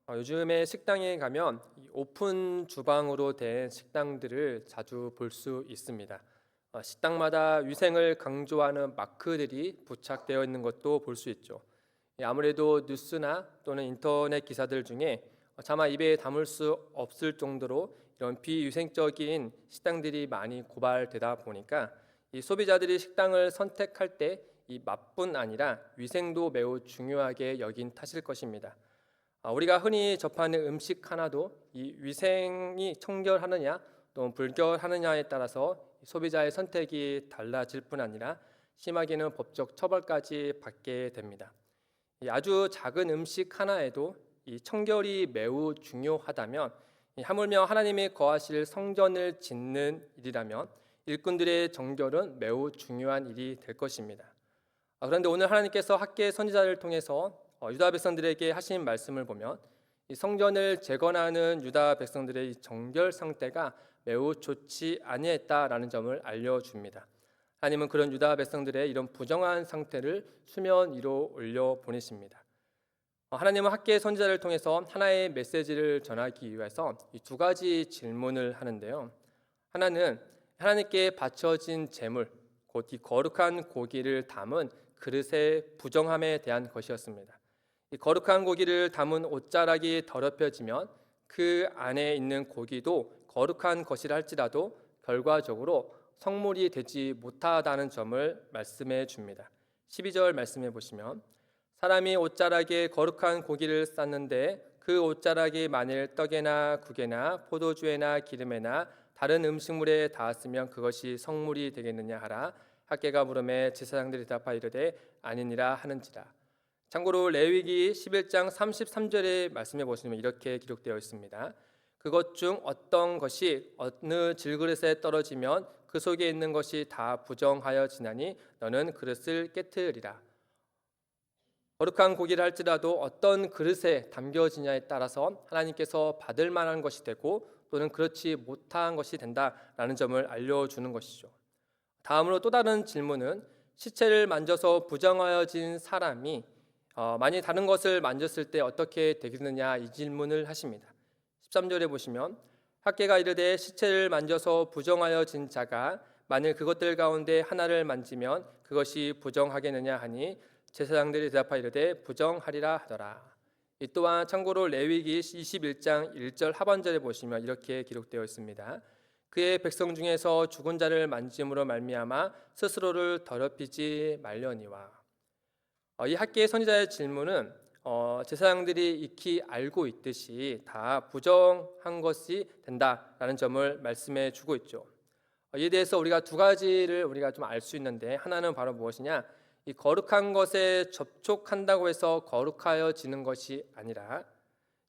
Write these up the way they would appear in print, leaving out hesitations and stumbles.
요즘에 식당에 가면 이 오픈 주방으로 된 식당들을 자주 볼 수 있습니다. 식당마다 위생을 강조하는 마크들이 부착되어 있는 것도 볼 수 있죠. 아무래도 뉴스나 또는 인터넷 기사들 중에 차마 입에 담을 수 없을 정도로 이런 비위생적인 식당들이 많이 고발되다 보니까 이 소비자들이 식당을 선택할 때 이 맛뿐 아니라 위생도 매우 중요하게 여긴 탓일 것입니다. 우리가 흔히 접하는 음식 하나도 이 위생이 청결하느냐 또는 불결하느냐에 따라서 소비자의 선택이 달라질 뿐 아니라 심하게는 법적 처벌까지 받게 됩니다. 이 아주 작은 음식 하나에도 이 청결이 매우 중요하다면 하물며 하나님이 거하실 성전을 짓는 일이라면 일꾼들의 정결은 매우 중요한 일이 될 것입니다. 그런데 오늘 하나님께서 학계 선지자를 통해서 유다 백성들에게 하신 말씀을 보면 이 성전을 재건하는 유다 백성들의 이 정결 상태가 매우 좋지 아니했다라는 점을 알려줍니다. 하나님은 그런 유다 백성들의 이런 부정한 상태를 수면 위로 올려 보내십니다. 하나님은 학계 선지자를 통해서 하나의 메시지를 전하기 위해서 이 두 가지 질문을 하는데요. 하나는 하나님께 바쳐진 제물, 곧 이 거룩한 고기를 담은 그릇의 부정함에 대한 것이었습니다. 이 거룩한 고기를 담은 옷자락이 더럽혀지면 그 안에 있는 고기도 거룩한 것이라 할지라도 결과적으로 성물이 되지 못하다는 점을 말씀해 줍니다. 12절 말씀해 보시면 사람이 옷자락에 거룩한 고기를 쌌는데 그 옷자락이 만일 떡에나 국에나 포도주에나 기름에나 다른 음식물에 닿았으면 그것이 성물이 되겠느냐 하라. 학계가 물음에 제사장들이 대답하여 이르되 아니니라 하는지라. 참고로 레위기 11장 33절의 말씀해 보시면 이렇게 기록되어 있습니다. 그것 중 어떤 것이 어느 질그릇에 떨어지면 그 속에 있는 것이 다 부정하여 지나니 너는 그릇을 깨트리라. 거룩한 고기를 할지라도 어떤 그릇에 담겨지냐에 따라서 하나님께서 받을 만한 것이 되고 또는 그렇지 못한 것이 된다라는 점을 알려주는 것이죠. 다음으로 또 다른 질문은 시체를 만져서 부정하여진 사람이 만일 다른 것을 만졌을 때 어떻게 되겠느냐 이 질문을 하십니다. 13절에 보시면 학계가 이르되 시체를 만져서 부정하여진 자가 만일 그것들 가운데 하나를 만지면 그것이 부정하겠느냐 하니 제사장들이 대답하여 이르되 부정하리라 하더라. 이 또한 참고로 레위기 21장 1절 하반절에 보시면 이렇게 기록되어 있습니다. 그의 백성 중에서 죽은 자를 만짐으로 말미암아 스스로를 더럽히지 말려니와. 이 학계의 선지자의 질문은 제사장들이 익히 알고 있듯이 다 부정한 것이 된다라는 점을 말씀해 주고 있죠. 이에 대해서 우리가 두 가지를 우리가 좀 알 수 있는데 하나는 바로 무엇이냐? 이 거룩한 것에 접촉한다고 해서 거룩하여지는 것이 아니라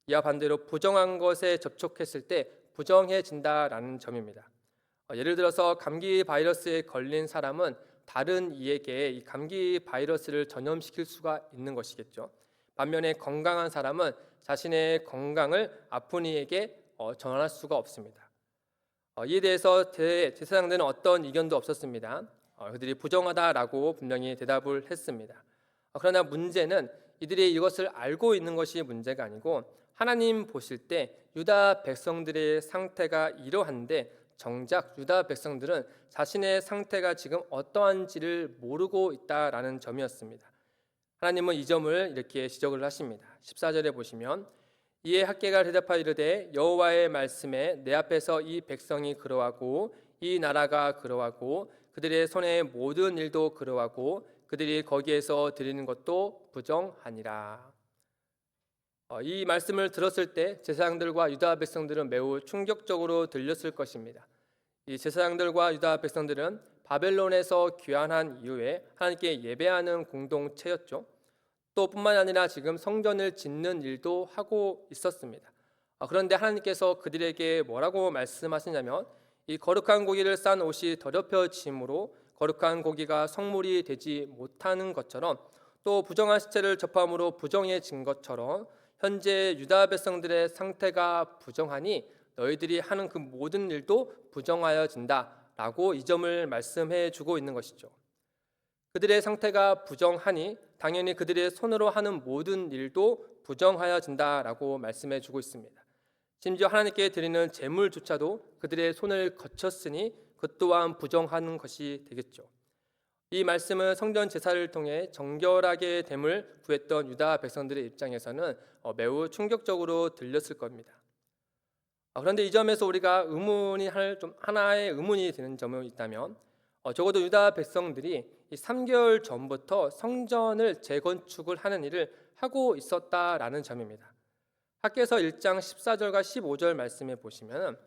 이와 반대로 부정한 것에 접촉했을 때 부정해진다라는 점입니다. 예를 들어서 감기 바이러스에 걸린 사람은 다른 이에게 이 감기 바이러스를 전염시킬 수가 있는 것이겠죠. 반면에 건강한 사람은 자신의 건강을 아픈 이에게 전할 수가 없습니다. 이에 대해서 제사장들은 어떤 이견도 없었습니다. 그들이 부정하다라고 분명히 대답을 했습니다. 그러나 문제는 이들이 이것을 알고 있는 것이 문제가 아니고 하나님 보실 때 유다 백성들의 상태가 이러한데 정작 유다 백성들은 자신의 상태가 지금 어떠한지를 모르고 있다라는 점이었습니다. 하나님은 이 점을 이렇게 지적을 하십니다. 14절에 보시면 이에 학계가 대답하여 이르되 여호와의 말씀에 내 앞에서 이 백성이 그러하고 이 나라가 그러하고 그들의 손의 모든 일도 그러하고 그들이 거기에서 드리는 것도 부정하니라. 이 말씀을 들었을 때 제사장들과 유다 백성들은 매우 충격적으로 들렸을 것입니다. 이 제사장들과 유다 백성들은 바벨론에서 귀환한 이후에 하나님께 예배하는 공동체였죠. 또 뿐만 아니라 지금 성전을 짓는 일도 하고 있었습니다. 그런데 하나님께서 그들에게 뭐라고 말씀하시냐면 이 거룩한 고기를 싼 옷이 더럽혀짐으로 거룩한 고기가 성물이 되지 못하는 것처럼 또 부정한 시체를 접함으로 부정해진 것처럼 현재 유다 백성들의 상태가 부정하니 너희들이 하는 그 모든 일도 부정하여진다라고 이 점을 말씀해 주고 있는 것이죠. 그들의 상태가 부정하니 당연히 그들의 손으로 하는 모든 일도 부정하여진다라고 말씀해 주고 있습니다. 심지어 하나님께 드리는 제물조차도 그들의 손을 거쳤으니 그 또한 부정하는 것이 되겠죠. 이 말씀은 성전 제사를 통해 정결하게 됨을 구했던 유다 백성들의 입장에서는 매우 충격적으로 들렸을 겁니다. 그런데 이 점에서 우리가 하나의 의문이 드는 점이 있다면 적어도 유다 백성들이 이 3개월 전부터 성전을 재건축을 하는 일을 하고 있었다라는 점입니다. 학개서 1장 14절과 15절 말씀에 보시면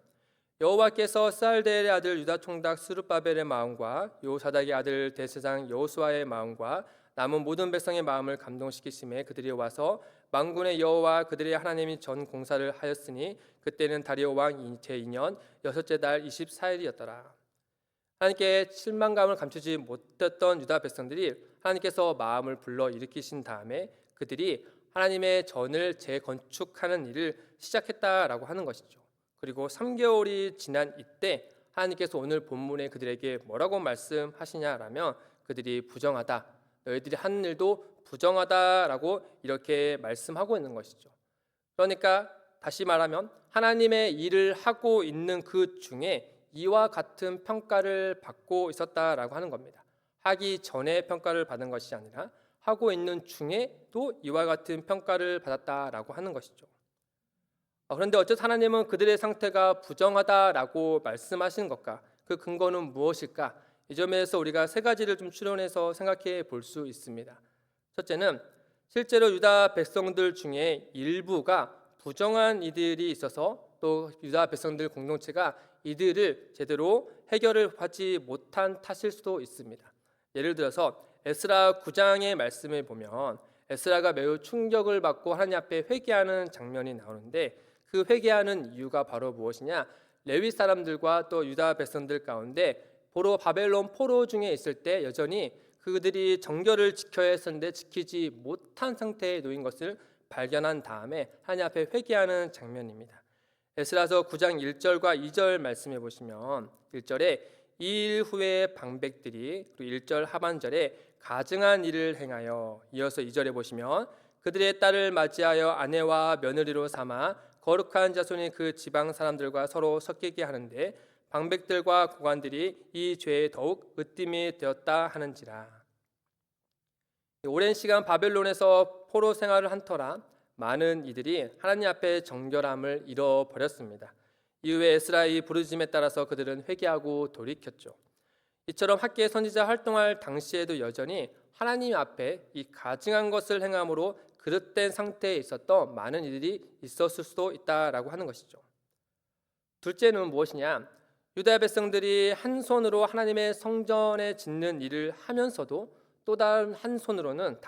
여호와께서 스알델의 아들 유다 총독 스룹바벨의 마음과 여호사닥의 아들 대제사장 여호수아의 마음과 남은 모든 백성의 마음을 감동시키심에 그들이 와서 만군의 여호와 그들의 하나님이 전 공사를 하였으니 그때는 다리오 왕 제2년 여섯째 달 24일이었더라. 하나님께 실망감을 감추지 못했던 유다 백성들이 하나님께서 마음을 불러 일으키신 다음에 그들이 하나님의 전을 재건축하는 일을 시작했다라고 하는 것이죠. 그리고 3개월이 지난 이때 하나님께서 오늘 본문에 그들에게 뭐라고 말씀하시냐라면 그들이 부정하다, 너희들이 하는 일도 부정하다라고 이렇게 말씀하고 있는 것이죠. 그러니까 다시 말하면 하나님의 일을 하고 있는 그 중에 이와 같은 평가를 받고 있었다라고 하는 겁니다. 하기 전에 평가를 받은 것이 아니라 하고 있는 중에도 이와 같은 평가를 받았다라고 하는 것이죠. 그런데 어째서 하나님은 그들의 상태가 부정하다라고 말씀하시는 것과 그 근거는 무엇일까? 이 점에서 우리가 세 가지를 좀 추론해서 생각해 볼 수 있습니다. 첫째는 실제로 유다 백성들 중에 일부가 부정한 이들이 있어서 또 유다 백성들 공동체가 이들을 제대로 해결을 하지 못한 탓일 수도 있습니다. 예를 들어서 에스라 9장의 말씀을 보면 에스라가 매우 충격을 받고 하나님 앞에 회개하는 장면이 나오는데 그 회개하는 이유가 바로 무엇이냐? 레위 사람들과 또 유다 백성들 가운데 바벨론 포로 중에 있을 때 여전히 그들이 정결을 지켜야 했었는데 지키지 못한 상태에 놓인 것을 발견한 다음에 하나님 앞에 회개하는 장면입니다. 에스라서 9장 1절과 2절 말씀해 보시면 1절에 이 일 후에 방백들이 그리고 1절 하반절에 가증한 일을 행하여 이어서 2절에 보시면 그들의 딸을 맞이하여 아내와 며느리로 삼아 거룩한 자손이 그 지방 사람들과 서로 섞이게 하는데 방백들과 고관들이 이 죄에 더욱 으뜸이 되었다 하는지라. 오랜 시간 바벨론에서 포로 생활을 한 터라 많은 이들이 하나님 앞에 정결함을 잃어버렸습니다. 이후에 에스라의 부르짖음에 따라서 그들은 회개하고 돌이켰죠. 이처럼 학계의 선지자 활동할 당시에도 여전히 하나님 앞에 이 가증한 것을 행함으로 그릇된 상태에 있었던 많은 이들이 있었을 수도 있다라고 하는 것이죠. 둘째는 무엇이냐? 유다 백성들이 한 손으로 하나님의 성전에 짓는 일을 하면서도 또 다른 한 손으로는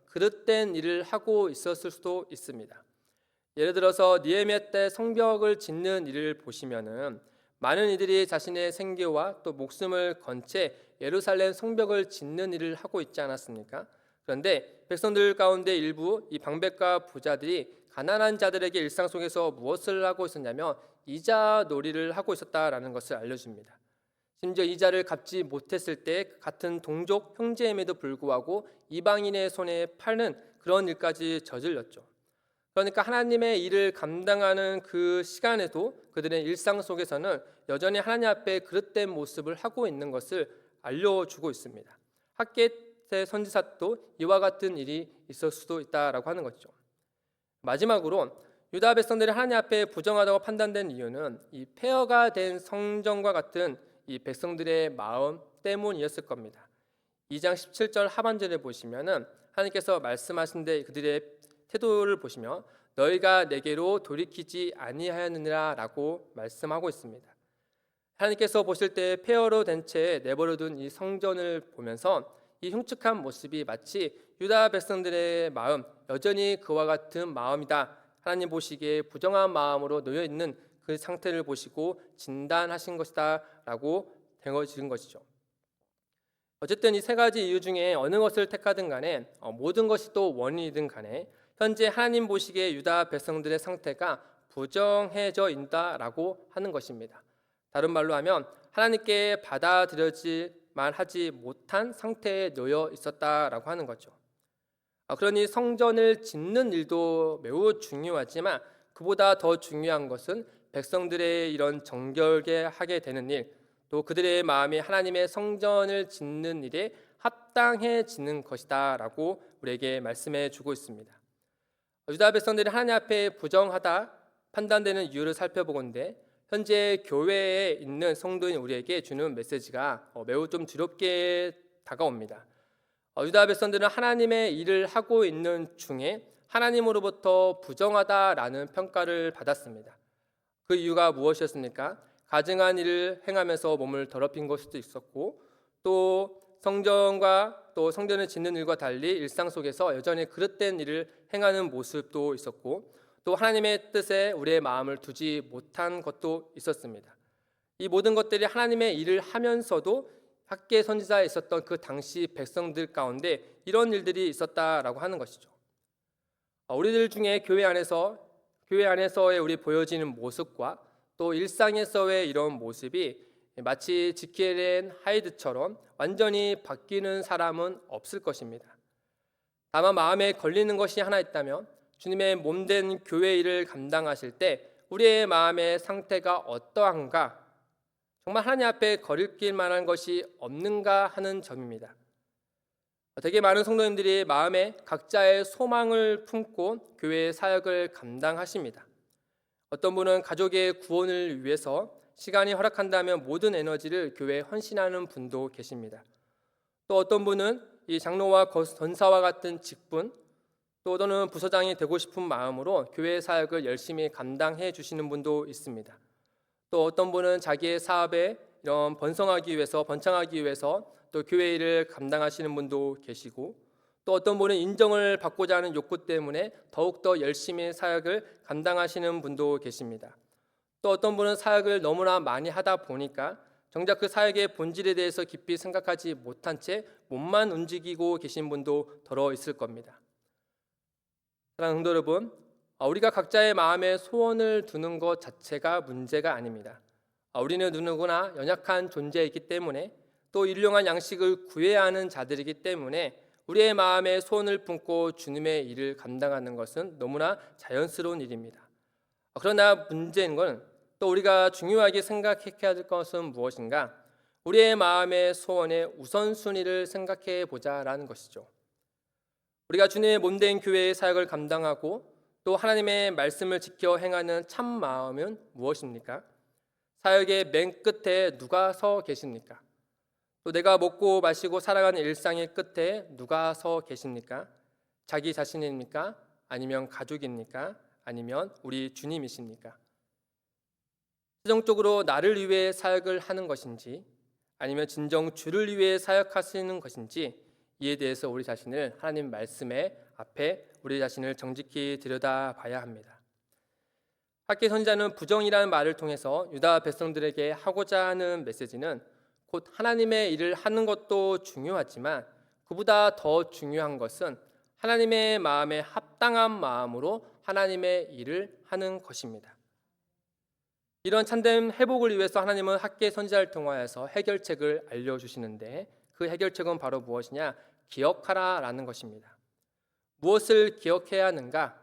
그릇된 일을 하고 있었을 수도 있습니다. 예를 들어서 느헤미야 때 성벽을 짓는 일을 보시면은 많은 이들이 자신의 생계와 또 목숨을 건 채 예루살렘 성벽을 짓는 일을 하고 있지 않았습니까? 그런데 백성들 가운데 일부 이 방백과 부자들이 가난한 자들에게 일상 속에서 무엇을 하고 있었냐면 이자 놀이를 하고 있었다라는 것을 알려줍니다. 심지어 이자를 갚지 못했을 때 같은 동족 형제임에도 불구하고 이방인의 손에 팔는 그런 일까지 저질렀죠. 그러니까 하나님의 일을 감당하는 그 시간에도 그들의 일상 속에서는 여전히 하나님 앞에 그릇된 모습을 하고 있는 것을 알려주고 있습니다. 학개의 선지자도 이와 같은 일이 있을 수도 있다라고 하는 것이죠. 마지막으로 유다 백성들이 하나님 앞에 부정하다고 판단된 이유는 이 폐허가 된 성전과 같은 이 백성들의 마음 때문이었을 겁니다. 2장 17절 하반절에 보시면은 하나님께서 말씀하신데 그들의 태도를 보시면 너희가 내게로 돌이키지 아니하였느니라라고 말씀하고 있습니다. 하나님께서 보실 때 폐허로 된 채 내버려둔 이 성전을 보면서 이 흉측한 모습이 마치 유다 백성들의 마음 여전히 그와 같은 마음이다. 하나님 보시기에 부정한 마음으로 놓여 있는 그 상태를 보시고 진단하신 것이다라고 되어지는 것이죠. 어쨌든 이 세 가지 이유 중에 어느 것을 택하든 간에 모든 것이 또 원인이든 간에 현재 하나님 보시기에 유다 백성들의 상태가 부정해져 있다라고 하는 것입니다. 다른 말로 하면 하나님께 받아들여질 하지 못한 상태에 놓여 있었다라고 하는 거죠. 그러니 성전을 짓는 일도 매우 중요하지만 그보다 더 중요한 것은 백성들의 이런 정결게 하게 되는 일, 또 그들의 마음이 하나님의 성전을 짓는 일에 합당해지는 것이다라고 우리에게 말씀해 주고 있습니다. 유다 백성들이 하나님 앞에 부정하다 판단되는 이유를 살펴보건대 현재 교회에 있는 성도인 우리에게 주는 메시지가 매우 좀 두렵게 다가옵니다. 유다 백성들은 하나님의 일을 하고 있는 중에 하나님으로부터 부정하다라는 평가를 받았습니다. 그 이유가 무엇이었습니까? 가증한 일을 행하면서 몸을 더럽힌 것일 수도 있었고, 또 성전과 또 성전을 짓는 일과 달리 일상 속에서 여전히 그릇된 일을 행하는 모습도 있었고, 또 하나님의 뜻에 우리의 마음을 두지 못한 것도 있었습니다. 이 모든 것들이 하나님의 일을 하면서도 학개 선지자에 있었던 그 당시 백성들 가운데 이런 일들이 있었다라고 하는 것이죠. 우리들 중에 교회 안에서의 우리 보여지는 모습과 또 일상에서의 이런 모습이 마치 지킬 앤 하이드처럼 완전히 바뀌는 사람은 없을 것입니다. 다만 마음에 걸리는 것이 하나 있다면 주님의 몸된 교회 일을 감당하실 때 우리의 마음의 상태가 어떠한가, 정말 하나님 앞에 거릴 만한 것이 없는가 하는 점입니다. 되게 많은 성도님들이 마음에 각자의 소망을 품고 교회의 사역을 감당하십니다. 어떤 분은 가족의 구원을 위해서 시간이 허락한다면 모든 에너지를 교회에 헌신하는 분도 계십니다. 또 어떤 분은 이 장로와 권사와 같은 직분, 또 또는 부서장이 되고 싶은 마음으로 교회 사역을 열심히 감당해 주시는 분도 있습니다. 또 어떤 분은 자기의 사업에 이런 번창하기 위해서 또 교회 일을 감당하시는 분도 계시고, 또 어떤 분은 인정을 받고자 하는 욕구 때문에 더욱더 열심히 사역을 감당하시는 분도 계십니다. 또 어떤 분은 사역을 너무나 많이 하다 보니까 정작 그 사역의 본질에 대해서 깊이 생각하지 못한 채 몸만 움직이고 계신 분도 더러 있을 겁니다. 사랑하는 성도 여러분, 우리가 각자의 마음에 소원을 두는 것 자체가 문제가 아닙니다. 우리는 누구나 연약한 존재이기 때문에, 또 일용할 양식을 구해야 하는 자들이기 때문에 우리의 마음에 소원을 품고 주님의 일을 감당하는 것은 너무나 자연스러운 일입니다. 그러나 문제인 건, 또 우리가 중요하게 생각해야 될 것은 무엇인가? 우리의 마음의 소원의 우선순위를 생각해 보자라는 것이죠. 우리가 주님의 몸된 교회의 사역을 감당하고 또 하나님의 말씀을 지켜 행하는 참 마음은 무엇입니까? 사역의 맨 끝에 누가 서 계십니까? 또 내가 먹고 마시고 살아가는 일상의 끝에 누가 서 계십니까? 자기 자신입니까? 아니면 가족입니까? 아니면 우리 주님이십니까? 최종적으로 나를 위해 사역을 하는 것인지 아니면 진정 주를 위해 사역하시는 것인지, 이에 대해서 우리 자신을 하나님 말씀의 앞에 우리 자신을 정직히 들여다봐야 합니다. 학개 선지자는 부정이라는 말을 통해서 유다 백성들에게 하고자 하는 메시지는 곧 하나님의 일을 하는 것도 중요하지만 그보다 더 중요한 것은 하나님의 마음에 합당한 마음으로 하나님의 일을 하는 것입니다. 이런 참된 회복을 위해서 하나님은 학개 선지자를 통하여서 해결책을 알려주시는데, 그 해결책은 바로 무엇이냐? 기억하라라는 것입니다. 무엇을 기억해야 하는가?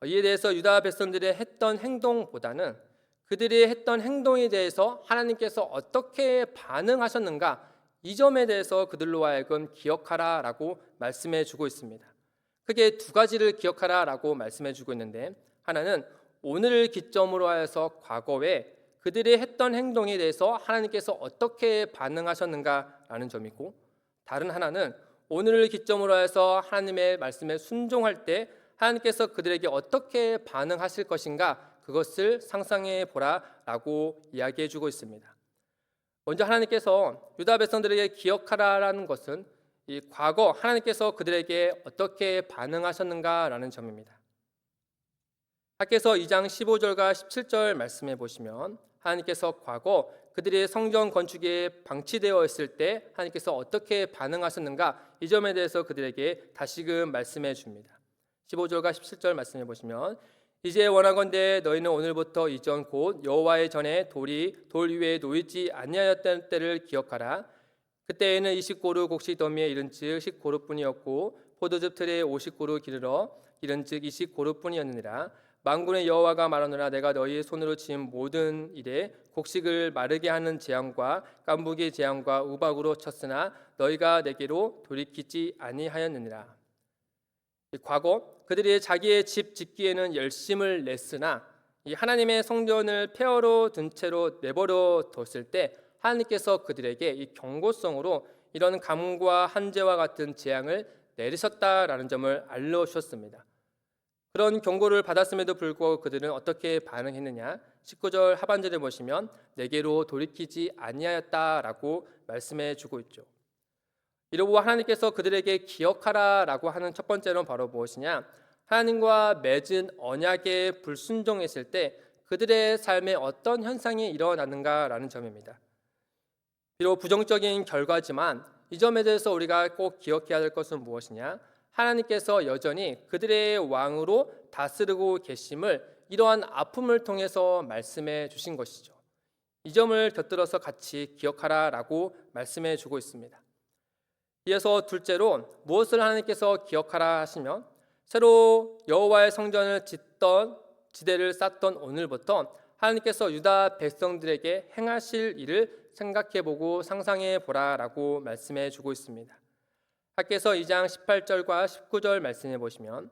이에 대해서 유다 백성들이 했던 행동보다는 그들이 했던 행동에 대해서 하나님께서 어떻게 반응하셨는가, 이 점에 대해서 그들로 하여금 기억하라라고 말씀해 주고 있습니다. 크게 두 가지를 기억하라라고 말씀해 주고 있는데, 하나는 오늘을 기점으로 하여서 과거에 그들이 했던 행동에 대해서 하나님께서 어떻게 반응하셨는가라는 점이고, 다른 하나는 오늘을 기점으로 해서 하나님의 말씀에 순종할 때 하나님께서 그들에게 어떻게 반응하실 것인가, 그것을 상상해 보라라고 이야기해 주고 있습니다. 먼저 하나님께서 유다 백성들에게 기억하라라는 것은 이 과거 하나님께서 그들에게 어떻게 반응하셨는가라는 점입니다. 학개서 2장 15절과 17절 말씀해 보시면 하나님께서 과거 그들의 성전 건축에 방치되어 있을 때 하나님께서 어떻게 반응하셨는가, 이 점에 대해서 그들에게 다시금 말씀해 줍니다. 15절과 17절 말씀해 보시면, 이제 원하건대 너희는 오늘부터 이전 곧 여호와의 전에 돌이 돌 위에 놓이지 아니하였던 때를 기억하라. 그때에는 20고루 곡식 더미에 이른즉 10고루뿐이었고 포도즙 틀에 50고루 기르러 이른즉 20고루뿐이었느니라. 만군의 여호와가 말하노라. 내가 너희의 손으로 지은 모든 일에 곡식을 마르게 하는 재앙과 깐부기 재앙과 우박으로 쳤으나 너희가 내게로 돌이키지 아니하였느니라. 과거 그들이 자기의 집 짓기에는 열심을 냈으나 이 하나님의 성전을 폐허로 둔 채로 내버려 뒀을 때 하나님께서 그들에게 이 경고성으로 이런 가뭄과 한재와 같은 재앙을 내리셨다라는 점을 알려주셨습니다. 그런 경고를 받았음에도 불구하고 그들은 어떻게 반응했느냐? 19절 하반절에 보시면 내게로 돌이키지 아니하였다라고 말씀해 주고 있죠. 이러고 하나님께서 그들에게 기억하라라고 하는 첫 번째는 바로 무엇이냐? 하나님과 맺은 언약에 불순종했을 때 그들의 삶에 어떤 현상이 일어나는가라는 점입니다. 비록 부정적인 결과지만 이 점에 대해서 우리가 꼭 기억해야 될 것은 무엇이냐? 하나님께서 여전히 그들의 왕으로 다스리고 계심을 이러한 아픔을 통해서 말씀해 주신 것이죠. 이 점을 곁들여서 같이 기억하라라고 말씀해 주고 있습니다. 이어서 둘째로 무엇을 하나님께서 기억하라 하시면 새로 여호와의 성전을 짓던 지대를 쌓던 오늘부터 하나님께서 유다 백성들에게 행하실 일을 생각해보고 상상해보라라고 말씀해 주고 있습니다. 학개서 2장 18절과 19절 말씀해 보시면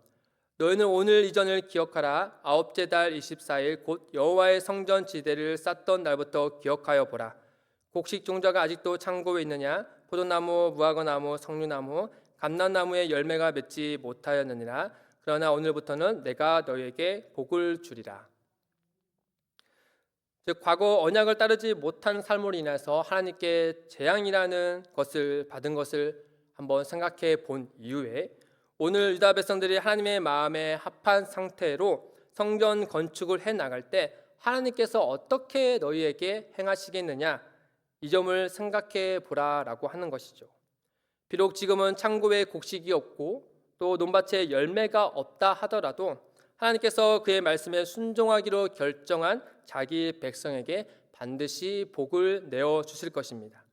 너희는 오늘 이전을 기억하라. 아홉째 달 24일 곧 여호와의 성전 지대를 쌓던 날부터 기억하여 보라. 곡식 종자가 아직도 창고에 있느냐? 포도나무, 무화과나무, 석류나무, 감람나무의 열매가 맺지 못하였느니라. 그러나 오늘부터는 내가 너희에게 복을 주리라. 즉 과거 언약을 따르지 못한 삶으로 인해서 하나님께 재앙이라는 것을 받은 것을 한번 생각해 본 이후에 오늘 유다 백성들이 하나님의 마음에 합한 상태로 성전 건축을 해 나갈 때 하나님께서 어떻게 너희에게 행하시겠느냐 이 점을 생각해 보라라고 하는 것이죠. 비록 지금은 창고에 곡식이 없고 또 논밭에 열매가 없다 하더라도 하나님께서 그의 말씀에 순종하기로 결정한 자기 백성에게 반드시 복을 내어 주실 것입니다.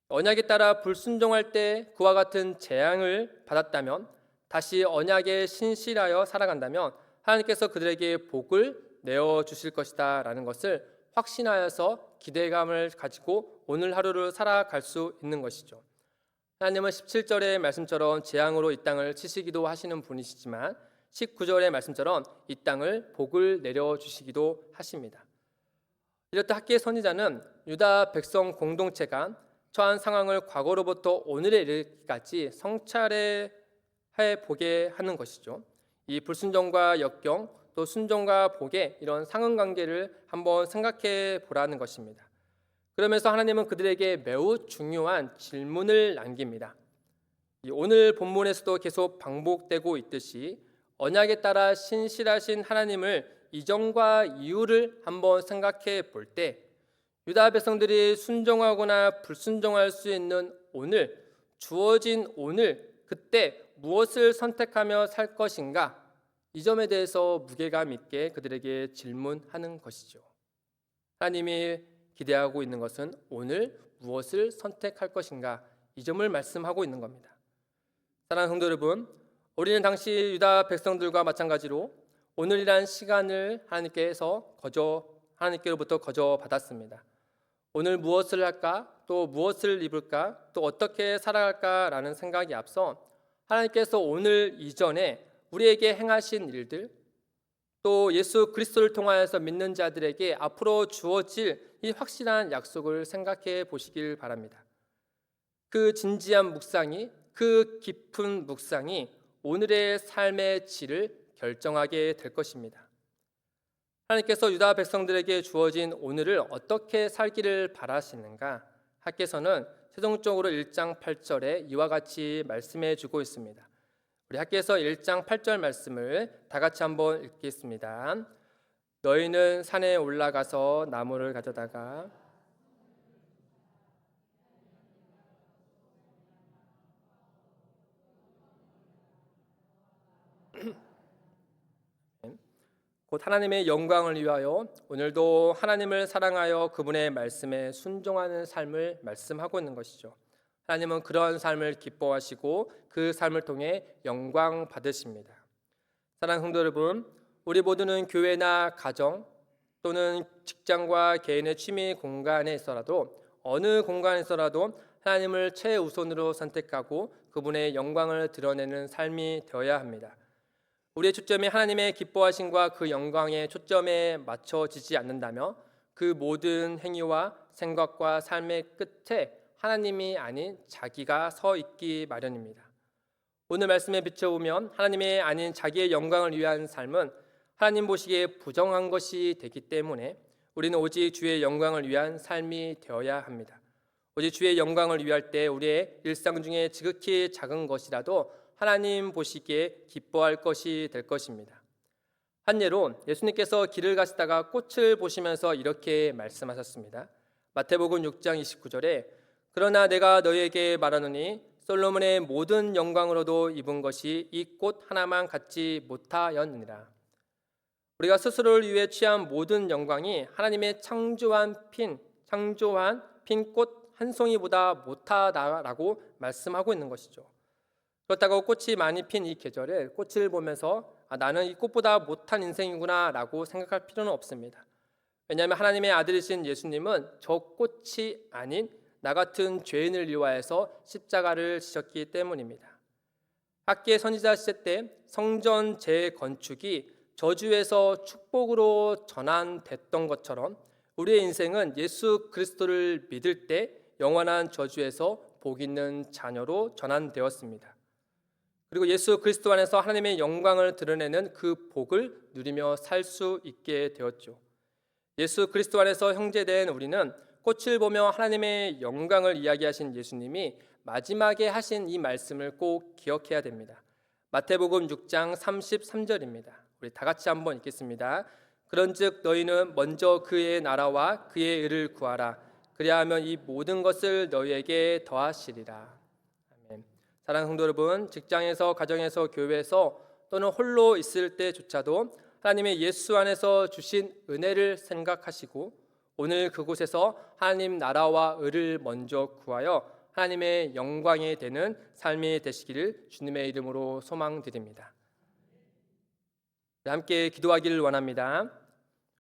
언약에 따라 불순종할 때 그와 같은 재앙을 받았다면 다시 언약에 신실하여 살아간다면 하나님께서 그들에게 복을 내어 주실 것이다 라는 것을 확신하여서 기대감을 가지고 오늘 하루를 살아갈 수 있는 것이죠. 하나님은 17절의 말씀처럼 재앙으로 이 땅을 치시기도 하시는 분이시지만 19절의 말씀처럼 이 땅을 복을 내려주시기도 하십니다. 이렇듯 학개의 선지자는 유다 백성 공동체가 처한 상황을 과거로부터 오늘에 이르기까지 성찰해 보게 하는 것이죠. 이 불순종과 역경 또 순종과 복의 이런 상응관계를 한번 생각해 보라는 것입니다. 그러면서 하나님은 그들에게 매우 중요한 질문을 남깁니다. 오늘 본문에서도 계속 반복되고 있듯이 언약에 따라 신실하신 하나님을 이전과 이후를 한번 생각해 볼 때 유다 백성들이 순종하거나 불순종할 수 있는 오늘, 주어진 오늘, 그때 무엇을 선택하며 살 것인가? 이 점에 대해서 무게감 있게 그들에게 질문하는 것이죠. 하나님이 기대하고 있는 것은 오늘 무엇을 선택할 것인가? 이 점을 말씀하고 있는 겁니다. 사랑하는 성도 여러분, 우리는 당시 유다 백성들과 마찬가지로 오늘이란 시간을 하나님께로부터 거저 받았습니다. 오늘 무엇을 할까? 또 무엇을 입을까? 또 어떻게 살아갈까라는 생각이 앞서 하나님께서 오늘 이전에 우리에게 행하신 일들 또 예수 그리스도를 통하여서 믿는 자들에게 앞으로 주어질 이 확실한 약속을 생각해 보시길 바랍니다. 그 진지한 묵상이 그 깊은 묵상이 오늘의 삶의 질을 결정하게 될 것입니다. 하나님께서 유다 백성들에게 주어진 오늘을 어떻게 살기를 바라시는가? 학개서는 최종적으로 1장 8절에 이와 같이 말씀해 주고 있습니다. 우리 학개서 1장 8절 말씀을 다 같이 한번 읽겠습니다. 너희는 산에 올라가서 나무를 가져다가 곧 하나님의 영광을 위하여 오늘도 하나님을 사랑하여 그분의 말씀에 순종하는 삶을 말씀하고 있는 것이죠. 하나님은 그러한 삶을 기뻐하시고 그 삶을 통해 영광 받으십니다. 사랑하는 성도 여러분, 우리 모두는 교회나 가정 또는 직장과 개인의 취미 공간에 있어라도 어느 공간에서라도 하나님을 최우선으로 선택하고 그분의 영광을 드러내는 삶이 되어야 합니다. 우리의 초점이 하나님의 기뻐하심과 그 영광의 초점에 맞춰지지 않는다면 그 모든 행위와 생각과 삶의 끝에 하나님이 아닌 자기가 서 있기 마련입니다. 오늘 말씀에 비춰보면 하나님의 아닌 자기의 영광을 위한 삶은 하나님 보시기에 부정한 것이 되기 때문에 우리는 오직 주의 영광을 위한 삶이 되어야 합니다. 오직 주의 영광을 위할 때 우리의 일상 중에 지극히 작은 것이라도 하나님 보시기에 기뻐할 것이 될 것입니다. 한 예로 예수님께서 길을 가시다가 꽃을 보시면서 이렇게 말씀하셨습니다. 마태복음 6장 29절에 그러나 내가 너희에게 말하노니 솔로몬의 모든 영광으로도 입은 것이 이 꽃 하나만 갖지 못하였느니라. 우리가 스스로를 위해 취한 모든 영광이 하나님의 창조한 핀 꽃 한 송이보다 못하다라고 말씀하고 있는 것이죠. 그렇다고 꽃이 많이 핀 이 계절에 꽃을 보면서 나는 이 꽃보다 못한 인생이구나 라고 생각할 필요는 없습니다. 왜냐하면 하나님의 아들이신 예수님은 저 꽃이 아닌 나 같은 죄인을 위하여서 십자가를 지셨기 때문입니다. 학기의 선지자 시대 때 성전 재건축이 저주에서 축복으로 전환됐던 것처럼 우리의 인생은 예수 그리스도를 믿을 때 영원한 저주에서 복 있는 자녀로 전환되었습니다. 그리고 예수 그리스도 안에서 하나님의 영광을 드러내는 그 복을 누리며 살 수 있게 되었죠. 예수 그리스도 안에서 형제된 우리는 꽃을 보며 하나님의 영광을 이야기하신 예수님이 마지막에 하신 이 말씀을 꼭 기억해야 됩니다. 마태복음 6장 33절입니다. 우리 다 같이 한번 읽겠습니다. 그런즉 너희는 먼저 그의 나라와 그의 의를 구하라. 그리하면 이 모든 것을 너희에게 더하시리라. 아멘. 사랑하는 성도 여러분, 직장에서, 가정에서, 교회에서 또는 홀로 있을 때조차도 하나님의 예수 안에서 주신 은혜를 생각하시고 오늘 그곳에서 하나님 나라와 의를 먼저 구하여 하나님의 영광이 되는 삶이 되시기를 주님의 이름으로 소망드립니다. 함께 기도하기를 원합니다.